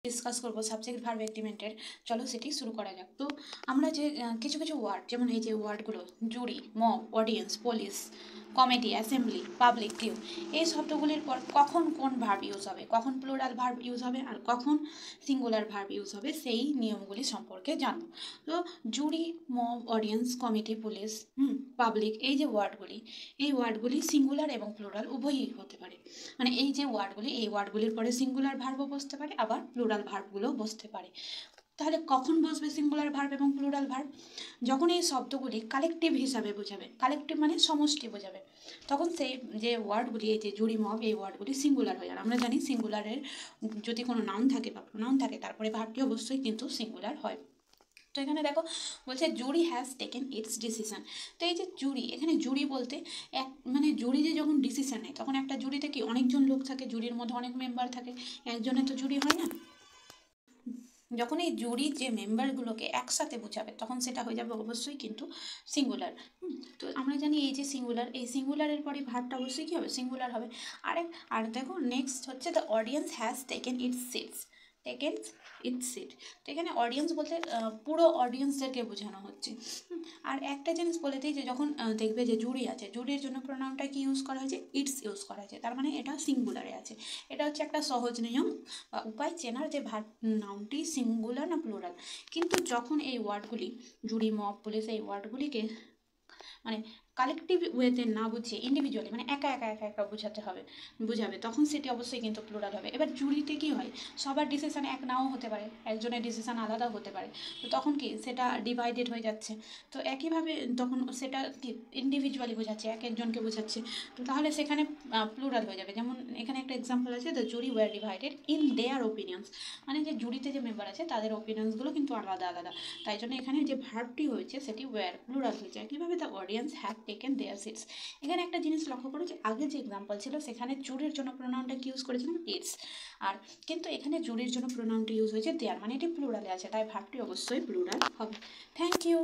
Discuss করবো subject verb এগ্রিমেন্টের। চলো সেটি শুরু করা যাক। তো আমরা যে কিছু কিছু ওয়ার্ড, যেমন এই যে ওয়ার্ডগুলো jury, mob, audience, police, committee, assembly, public, queue, এই শব্দগুলির পর কখন কোন ভার্ব ইউজ হবে, কখন প্লুরাল ভার্ব ইউজ হবে আর কখন সিঙ্গুলার ভার্ব ইউজ হবে, সেই নিয়মগুলি সম্পর্কে জানবো। তো jury, mob, audience, committee, police, public, এই যে ওয়ার্ডগুলি, এই ওয়ার্ডগুলি সিঙ্গুলার এবং প্লুরাল উভয়ই হতে পারে। মানে এই যে ওয়ার্ডগুলি, এই ওয়ার্ডগুলির পরে সিঙ্গুলার ভার্বও বসতে পারে, আবার প্লুরাল ভার্বগুলোও বসতে পারে। তাহলে কখন বসবে সিঙ্গুলার ভার্ব এবং প্লুরাল ভার্ব? যখন এই শব্দগুলি কালেকটিভ হিসাবে বোঝাবে, কালেকটিভ মানে সমষ্টি বোঝাবে, তখন সেই যে ওয়ার্ডগুলি, এই যে জুরি, মব, এই ওয়ার্ডগুলি সিঙ্গুলার হয়ে যাবে। আমরা জানি সিঙ্গুলারের যদি কোনো নাউন থাকে বা প্রোনাউন থাকে, তারপরে ভার্বটি অবশ্যই কিন্তু সিঙ্গুলার হয়। তো এখানে দেখো বলছে জুরি হ্যাজ টেকেন ইটস ডিসিশন। তো এই যে জুরি, এখানে জুরি বলতে এক মানে জুরি যে যখন ডিসিশন নেয়, তখন একটা জুরিতে কি অনেকজন লোক থাকে, জুরির মধ্যে অনেক মেম্বার থাকে, একজনে তো জুরি হয় না। যখন এই জুরির যে মেম্বারগুলোকে একসাথে বোঝাবে, তখন সেটা হয়ে যাবে অবশ্যই কিন্তু সিঙ্গুলার। তো আমরা জানি এই যে সিঙ্গুলার, এই সিঙ্গুলারের পরে ভার্বটা অবশ্যই কী হবে, সিঙ্গুলার হবে। আর দেখো নেক্সট হচ্ছে the audience has taken its seats, taken its seat. তো এখানে অডিয়েন্স বলতে পুরো অডিয়েন্সদেরকে বোঝানো হচ্ছে। আর একটা জিনিস বলে দিই, যে যখন দেখবে যে জুরি আছে, জুরির জন্য প্রোনাউনটা কি ইউজ করা হয়েছে, ইটস ইউজ করা হয়েছে, তার মানে এটা সিঙ্গুলারে আছে। এটা হচ্ছে একটা সহজ নিয়ম বা উপায় চেনার, যে নাউনটি সিঙ্গুলার না প্লুরাল। কিন্তু যখন এই ওয়ার্ডগুলি জুরি, মব, পুলিশ, এই ওয়ার্ডগুলিকে মানে কালেকটিভ ওয়েতে না বুঝিয়ে ইন্ডিভিজুয়ালি, মানে একা একা একা একা বুঝাবে, তখন সেটি অবশ্যই কিন্তু প্লুরাল হবে। এবার জুরিতে কি হয়, সবার ডিসিশন এক নাও হতে পারে, একজনের ডিসিশন আলাদাও হতে পারে, তো তখন কি সেটা ডিভাইডেড হয়ে যাচ্ছে। তো একইভাবে তখন সেটা কি ইন্ডিভিজুয়ালি বোঝাচ্ছে, এক একজনকে বোঝাচ্ছে, তো তাহলে সেখানে প্লুরাল হয়ে যাবে। যেমন এখানে একটা এক্সাম্পল আছে, the jury war divided in their opinions, মানে যে জুরিতে যে মেম্বার আছে তাদের ওপিনিয়ন্সগুলো কিন্তু আলাদা আলাদা, তাই জন্য এখানে যে ভার্বটি হয়েছে সেটি ওয়ার প্লুরাল হয়েছে। একইভাবে the audience have taken their seats. এখানে একটা জিনিস লক্ষ্য করো, যে আগে যে এক্সাম্পল ছিল সেখানে জুরির জন্য প্রোনাউনটা কি ইউজ করেছিলাম, ইটস, আর কিন্তু এখানে জুরির জন্য প্রোনাউনটি ইউজ হয়েছে দেয়ার, মানে এটি প্লুরালে আছে, তাই ভার্বটি অবশ্যই প্লুরাল হবে। Thank you.